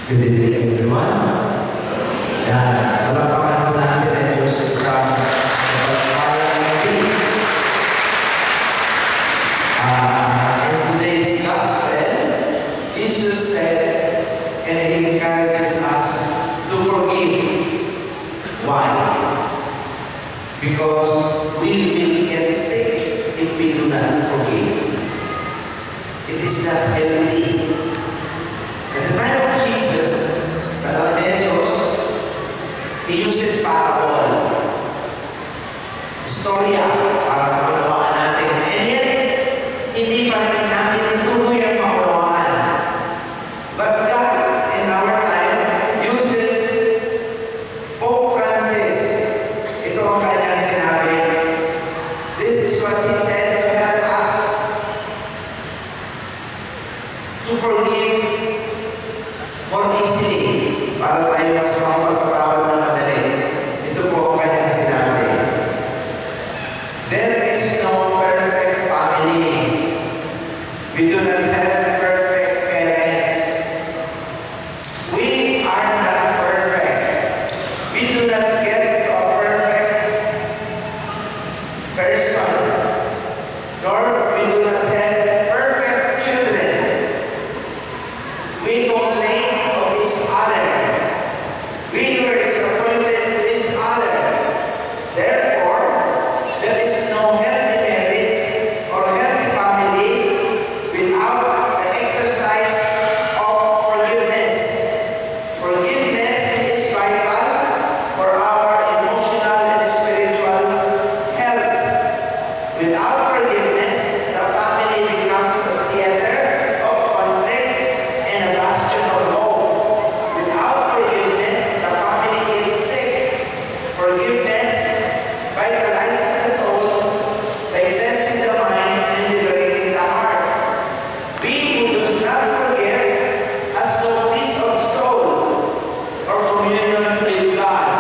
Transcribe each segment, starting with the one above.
Good evening, everyone. Yan, palakpakan po natin ang Diyos sa isang pagpapalang natin. In today's gospel, Jesus said, and He encourages us to forgive. Why? Because we will get sick if we do not forgive. It is not healthy. At the time of Jesus, Panahon ni Jesus, He uses parable. Istorya para maunawaan natin. And yet, hindi pa rin natin tuloy ang maunawaan. But God, in our time, uses Pope Francis. Ito ang kanyang sinabi. This is what he said to help us to forgive more easily, para tayo mas makapagpatawad na madali. Ito po ang kanyang sinabi. There is no perfect family. We do not have perfect parents. We are not perfect. We do not get to a perfect person. Nor we do not have perfect children. We complain of each other. We were disappointed with each other. Therefore, there is no healthy marriage or healthy family without the exercise of forgiveness. Forgiveness is vital for our emotional and spiritual health. Without forgiveness, the family becomes a theater of conflict and a bastion of hope. Without forgiveness, the family gets sick. Forgiveness vitalizes the soul by cleansing the mind and liberating the heart. We who do not forgive has no peace of soul or communion with God.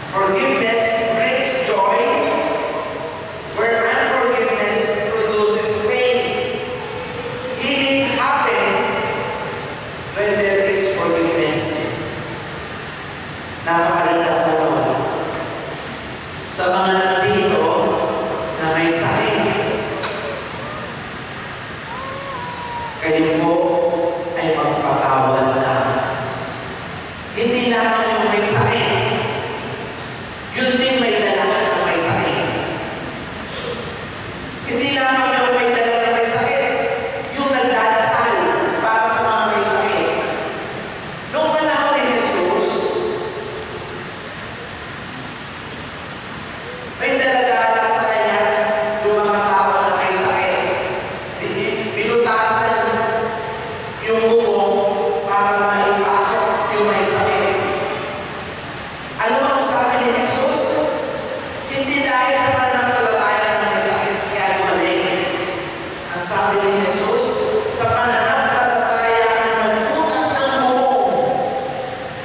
Forgiveness brings joy, where unforgiveness produces pain. Healing happens when there is forgiveness. Napakalita po noon. Sa mga nandito na may sakit, kayo po ay magpatawad na. Hindi lamang yung may sakit, yun din may dala na may sakit. Hindi lamang yung may dala na may sakit, yung nagdadasal para sa mga may sakit. Noong panahon ni Jesus, may daladala sa kanya yung mga tao na may sakit. Pinutasan yung bubong para maipasok yung may sakit. Ano ang sabi ni Jesus? Hindi dahil sa pananampalataya ng may sakit kaya gumaling. Ang sabi ni Jesus, sa pananampalataya na nagbutas ng bubong,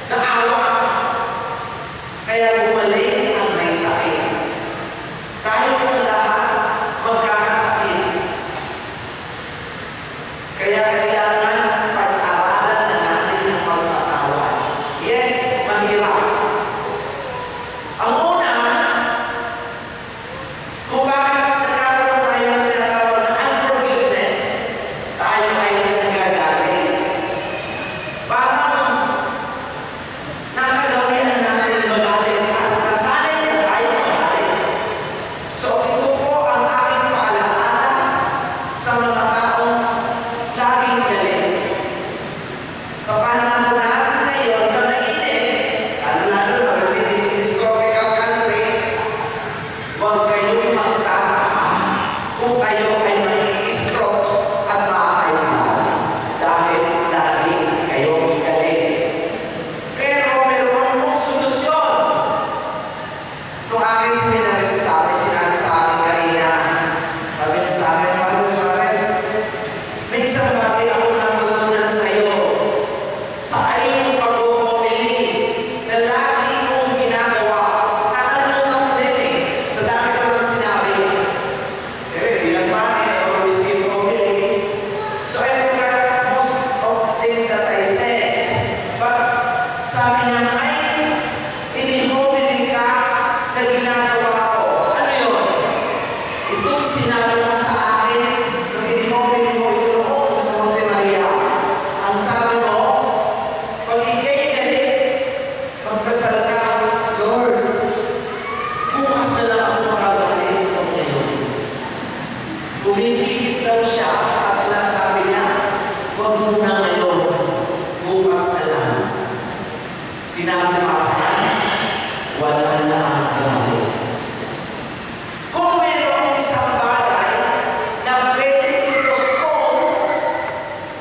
naawa, kaya gumaling ang may sakit. Tayo po lahat magkakasakit. Kaya kailangan pag-aralan na natin ang pagpatawad. Yes, mahirap. Ang una, kung bakit nagkakaroon tayo ng tinatawag na unforgiveness, tayo ay nagagalit. Parang nakagawian natin magalit at nasanay na tayo magalit. So ito po ang aking paalala sa mga taong laging galit. Sa panahon natin ngayon na mainit, lalo na in this tropical country, huwag kayong magtataka kung kayo ay mai-stroke at makakailan dahil lagi kayong galit. Pero meron pong solusyon. Itong aking seminarista, may sinabi sa akin kanina, sabi niya sa akin, Father Suarez, may isang bagay ako natutunan sa iyo. Sa iyong pag-uumili na lagi kong ginagawa. Nakalimutan ko din eh. Sa dami ko lang sinabi. Bilang bahay, Itong sinabi mo sa akin, nung inimobil mo ito noon sa Monte Maria, ang sabi mo, pag ikay galit, magdasal ka, Lord, bukas na lang ako makagalit ito ngayon. Pumipigit daw siya at sinasabi niya, huwag muna ngayon, bukas na lang. Tinabukasan, wala na ang galit. Kung mayroong isang bagay na pwede i-postpone,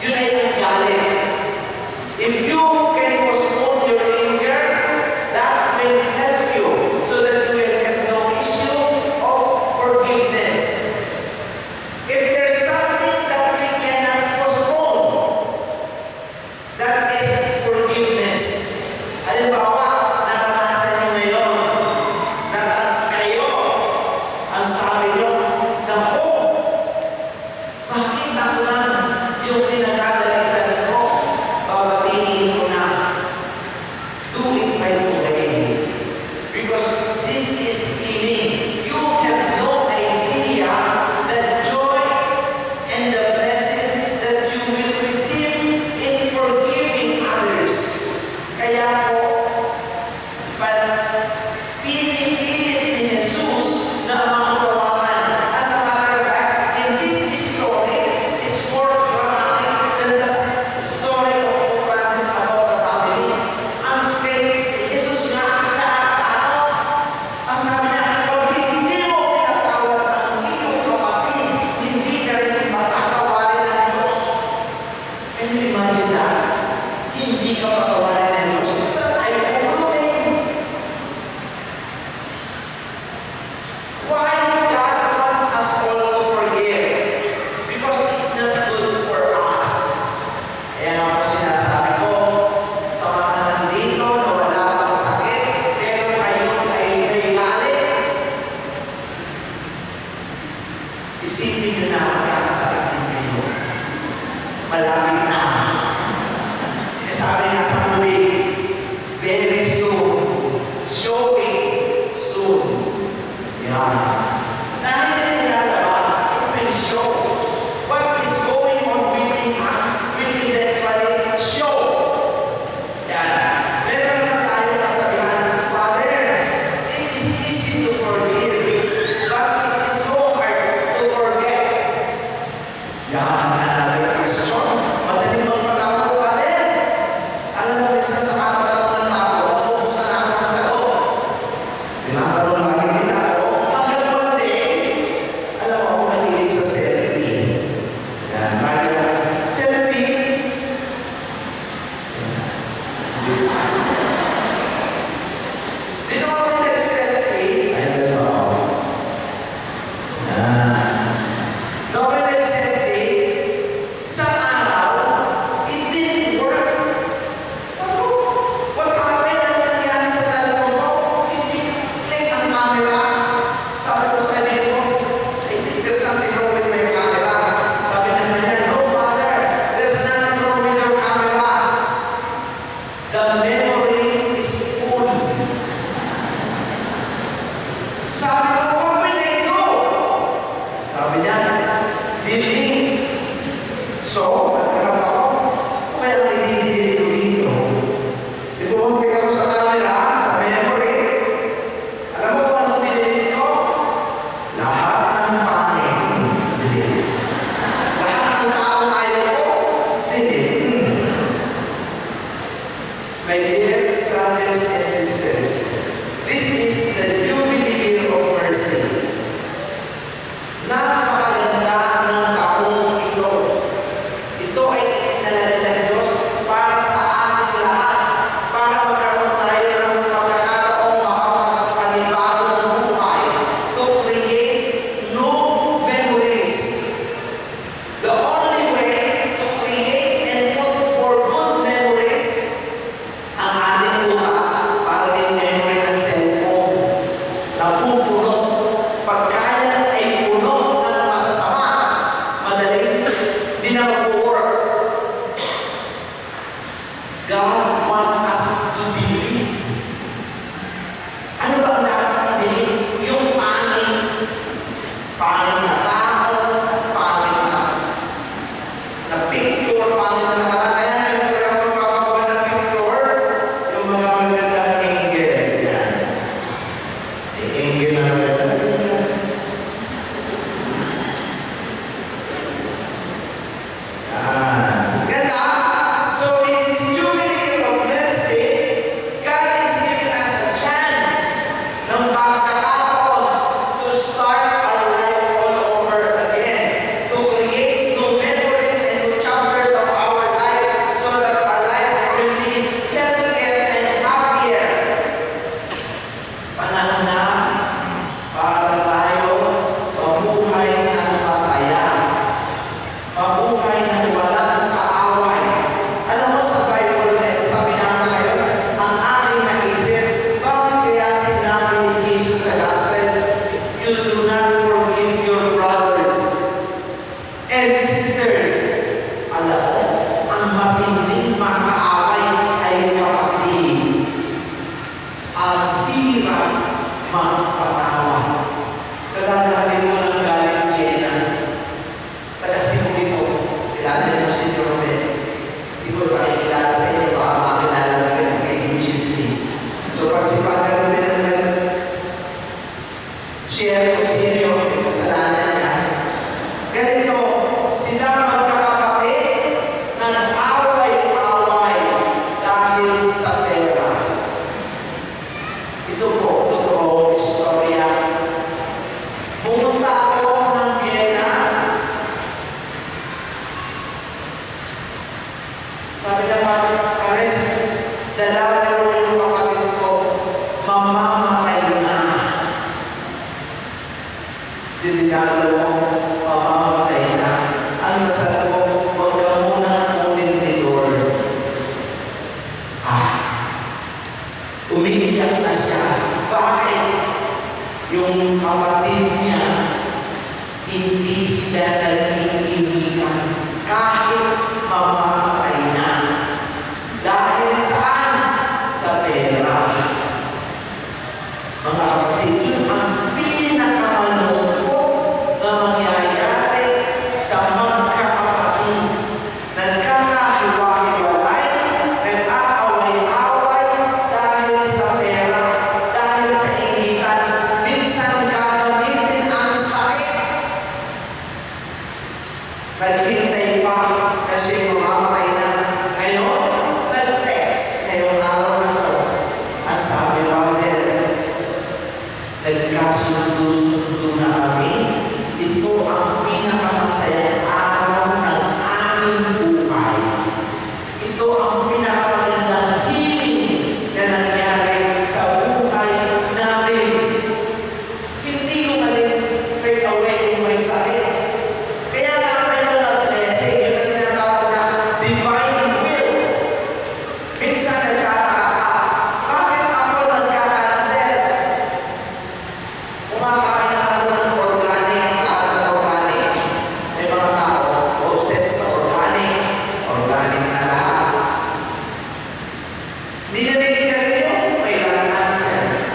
yun ay ang galit. If you can postpone your anger, that will help you so that you will have no issue of forgiveness. If there's something that we cannot postpone, that is forgiveness. Halimbawa, naranasan niyo ngayon, nataas kayo, ang sabi niyo, naku, makita ko lang yung pinagagalitan ko, babatiin ko na. Do it right away. Because this is healing. You have no idea the joy and the blessing that you will receive in forgiving others. Kaya po, pilit ni Jesus na ang mga kawalan. As a matter of fact, in this story, it's more dramatic than the story of Francis about the family. Ang kay Jesus nga, nakakatakot. Ang sabi niya, pag hindi mo pinatawad ang iyong kapatid, hindi ka rin matatawarin ng Diyos. Can you imagine that? Hindi ka patawarin ng Diyos. Saan tayo pupulutin? Why God wants us all to forgive? Because it's not good for us. Kaya nga po sinasabi ko, sa mga nandito na wala pang sakit, pero kayo ay may galit. Isipin nyo na magkakasakit din kayo. Malapit na. Sabi nga sa movie, very soon. Showing soon. Yan. Dahil na nilalabas, it will show. What is going on within us will eventually show. Yan. Meron na tayo kasabihan, Father, it is easy to forgive, but it is so hard to forget. Yan. Another question. Madaling magpatawad, Father. Alam mo, isa sa mga tatanong ng tao, ako kung saan ako nasagot. Tinatanong lagi nila ako, hanggang one day, alam mo, ako mahilig sa selfie. Yan, lagi na, selfie. Dito ako nag-selfie. Ayan ba ako? Yan. Nung ako nag-selfie, isang araw, it didn't work. Sabi ko, what happened? Ano nangyari sa cellphone ko? Hindi click ang camera. Sabi ko sa kanya ko, I think there's something wrong with my camera. Sabi niya, no, Father, there's nothing wrong with your camera. The memory is full. Sabi ko, what will I do? Sabi niya, delete. So, nagkarap ako. Kaya i-delete ko dito. Ipumunti ako sa camera, sa memory. Alam mo kung anong delete ko? Lahat ng pangin. Delete. Lahat ng taong ayaw ko. Delete. My dear brothers and sisters, this is the Jubilee Year of Mercy. Napakaganda ng taong ito. Ito pangit na tao, pangit na picture, pangit na nakaraan. Kaya nagkira ko magpapagawa ng picture, yung mga magandang angel. Yan. Yung angel na magandang. Ganda. So in this jubilee of mercy, God is giving us a chance ng pagkakataon to start our life all over again, to create new memories and new chapters of our life so that our life will be healthier and happier. Panahon na para tayo mabuhay ng masaya, mabuhay ng walang kaaway. Alam mo sa Bible, sa binasa ngayon, ang aking naisip, bakit kaya sinabi ni Jesus sa Gospel, you do not forgive your brothers and sisters. Alam mo, ang matinding mga kaaway ay kapatid. Ang hirap magpatawad. Kadadaling mo lang galing Vienna. Taga-Cebu ko, kilala niyo si Jerome. Hindi ko ba kilala sa inyo, baka makilala na rin kay Chismis. So pag si Father Ruben naman, share ko sa inyo yung kasalanan niya. Ganito, sila magkakapatid nag-away-away dahil sa pera. Ito po, totoo istorya. Pumunta ako ng Vienna. Sabi niya, Pares, dalawa mo yung kapatid ko, mamamatay na. Dinigalo mo, mamamatay na. Ang nasal mo, huwag ka muna kunin ni Lord. Umiiyak na siya. Bakit? Yung kapatid niya, hindi sila nag-iibigan kahit mamamatay na. Dahil saan? Sa pera. Mga kapatid, yun ang pinakamalungkot na mangyayari sa magkakapatid. Nagkakahiwa-hiwalay, nag-aaway-away dahil sa pera, dahil sa ingitan. Minsan gagamitin ang sakit. Naghintay pa kasi mamamatay na. Ngayon, nag-text ngayong araw na ito. Ang sabi, Father, nagkasundo-sundo na kami. Ito ang pinakamasayang araw ng aming buhay. Ito ang pinakamagandang healing na nangyari sa buhay namin. Hindi ko malit away kung may sakit. Kaya nga kayo ng blessing, yun ang tinatawag na divine will. Minsan nagkakaka, bakit ako nagkaka-cancel? Kumakain ako ng organic, lahat ng organic. May mga tao, obsessed sa organic. Organic na lahat. Hindi na rin yun, may cancel.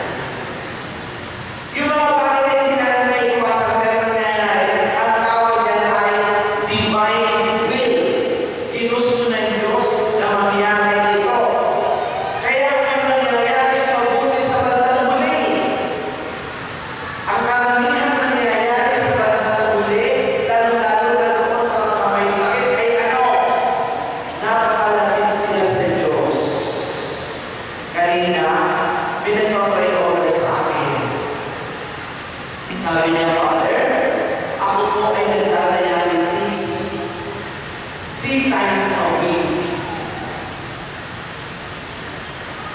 Yung mga bagay na hindi natin may iwasan pero nangyayari, ang tawag dyan ay divine will. Ginusto ng Diyos na mangyari ito. Kaya ang nangyayari mabuti sa bandang huli. Ang karamihan nangyayari sa bandang huli, lalo-lalo na sa mga may sakit, ay ano? Napapalapit sila sa Diyos. Kanina, pinag-pray over sa akin. Sabi niya, Father, ako po ay nagdadialysis 3 times a week.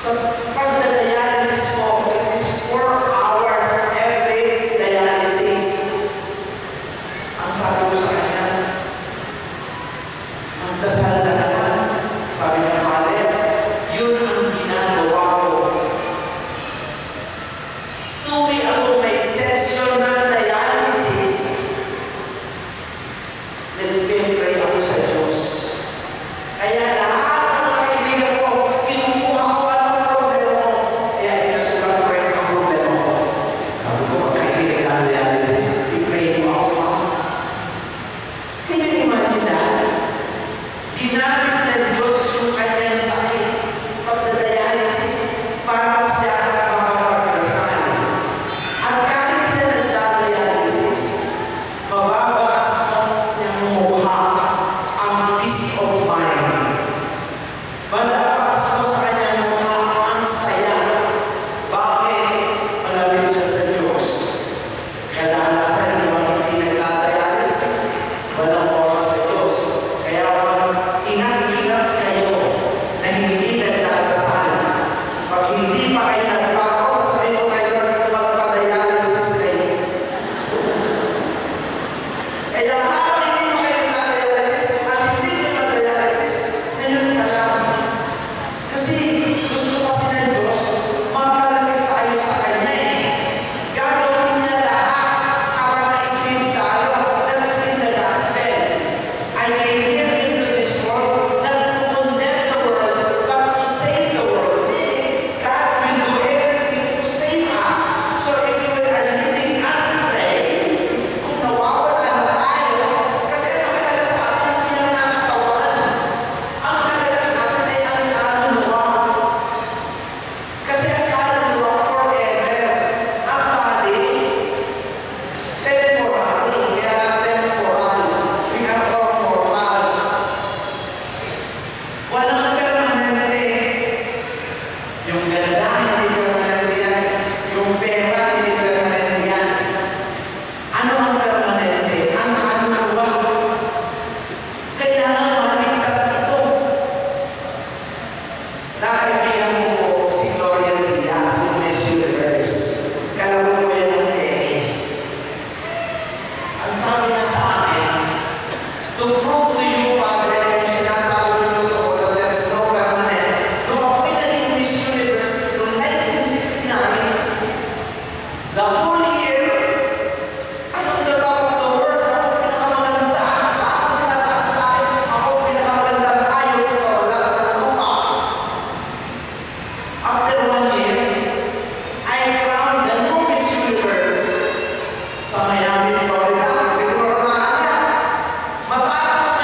So, pag-dialysis mo, it is 4 hours every dialysis. Ang sabi ko sa kanya, magdasal ka naman. Sabi niya, Father, yun ang ginagawa ko. Tuwi ako may session ng dialysis. Nag-pray ako sa Diyos. Kaya lahat ng mga kaibigan ko, kinukuha ko ang problema mo. Kaya inasulat ko rin ang problema mo. Sabi ko, pagkaibigan ng dialysis, i-pray ko Kaya habang hindi mo kayo nagdialysis at hindi kayo nagdialysis, ngayon ka lang. Kasi gusto kasi ng Diyos, mapalapit tayo sa Kanya eh. Gagawin niya lahat para ma-save tayo. That is in the gospel. I came here into this world not to condemn the world, but to save the world. Meaning, God will do everything to save us. So if you are leading us to pray, kung nawawala na tayo, kasi ano kailangan sa atin, hindi naman nakatawan. Ang kailangan sa atin ay ang kaluluwa. Kasi ang kaluluwa forever. Ang body, temporary. Kaya temporal. We are all mortals. Walang permanente. Yung ganda, hindi permanente yan. Yung pera, hindi permanente yan. Ano ang permanente? Ang kaluluwa. Kailangan maligtas ito. Nakaibigan mo po si Gloria Diaz, si Miss Universe. Kalaro ko yan ng tennis. Ang sabi niya sa akin, to prove to you, Father, yung sinasabi ko totoo that there is no permanent. Nung ako pinaging Miss Universe noong 1969, the whole year, I'm on the top of the world. Ako pinakamaganda. Lahat ng sinasabi sa akin, ako pinakamaganda. Ayaw sa wala na lupa. After 1 year, I crowned the new Miss Universe sa Miami, Florida. Tinurunaan niya. Matapos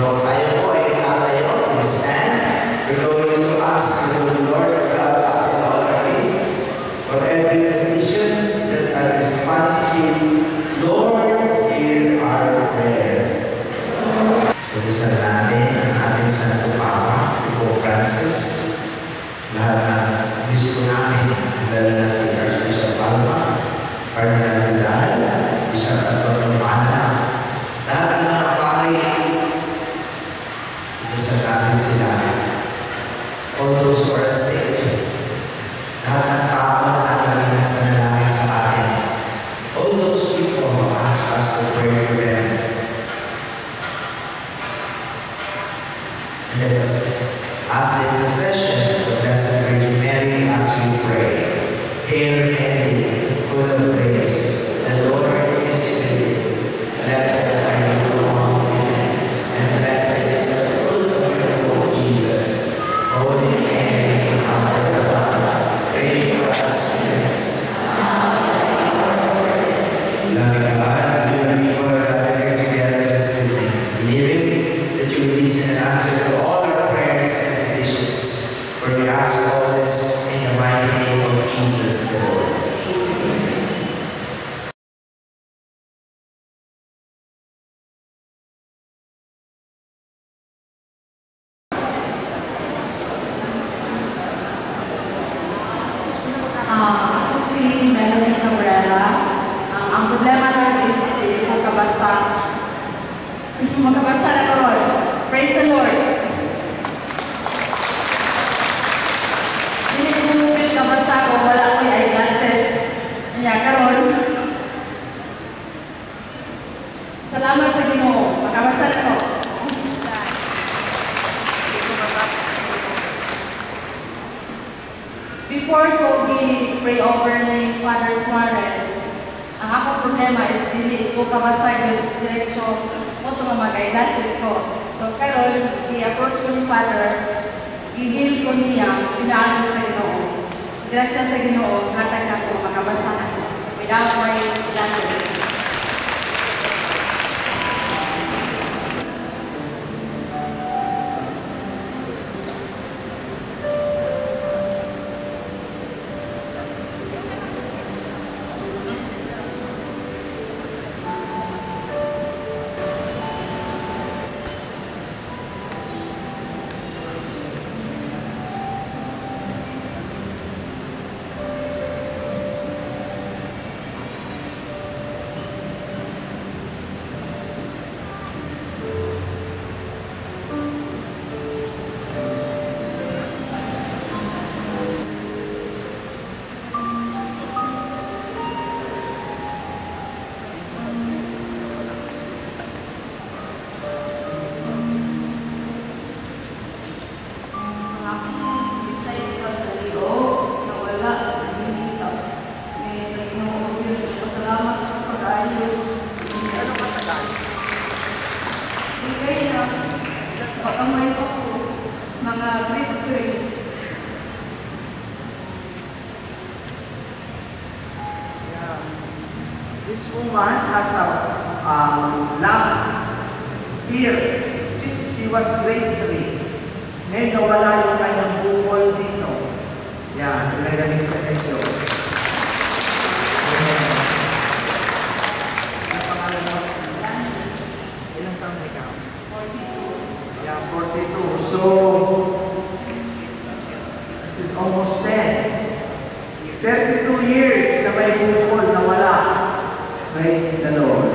tayo po ay tatayo, we stand. We're going to ask the Lord to help us in all our needs. For every petition that our response is, Lord, hear our prayer. Pag-isal natin ang ating Santo Papa, si Pope Francis. Lahat na gusto namin, lalo na si Archbishop Palma, Cardinal Vidal, Bishop Antonio Mana, lahat ng mga pari, pag-isal natin sila. All those who are sick, lahat ng tao na naging panalangin sa atin. All those people who ask us to pray for them. And let us ask the intercession of the Blessed Virgin Mary as we pray. Hail Mary, full of grace, the Lord is with you. Blessed are you among women, and blessed is the fruit of your womb, Jesus. Holy Mary, Mother of God, pray for us sinners. Loving God, we are people gathered together this evening, believing that you will listen and answer to all our prayers and petitions. For we ask all this in the mighty name of Jesus the Lord. Ako si Melanie Cabrera. Ang problema lang is makabasa na karon. Praise the Lord. Hindi ko mungkin kabasa ko, wala ko yung eyeglasses. Kaya karon, salamat sa Ginoo. Makabasa na ko. Before ko pray over ni Father Suarez, ang akong problema is hindi ko kabasa yung diretsyo mo ito mga eyeglasses ko. So karon, i-approach ko ni Father, i-heal ko niya, pinaan sa Ginoo. Grasya sa Ginoo, hatag na ko, makabasa na ko. Without my glasses. This woman has a lamp here since she was grade 3. Ngayon nawala yung kanyang bukol dito. Yan, pinagaling sa medyo. Ang pangalan mo? Ilang taon na ikaw? 42. Yeah, 42. So, this is almost 10. 32 years na may bukol na wala. Praise the Lord.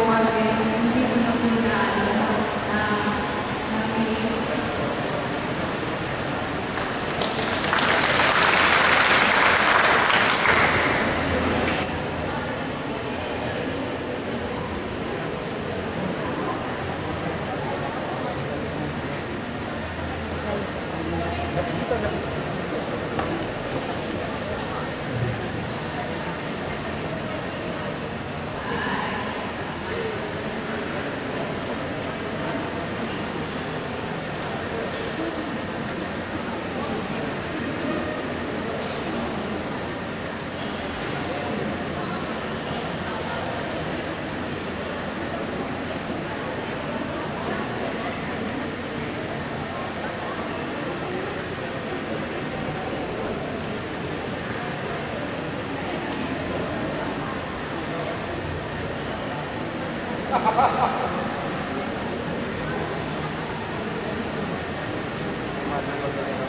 hindi ko na po na Mana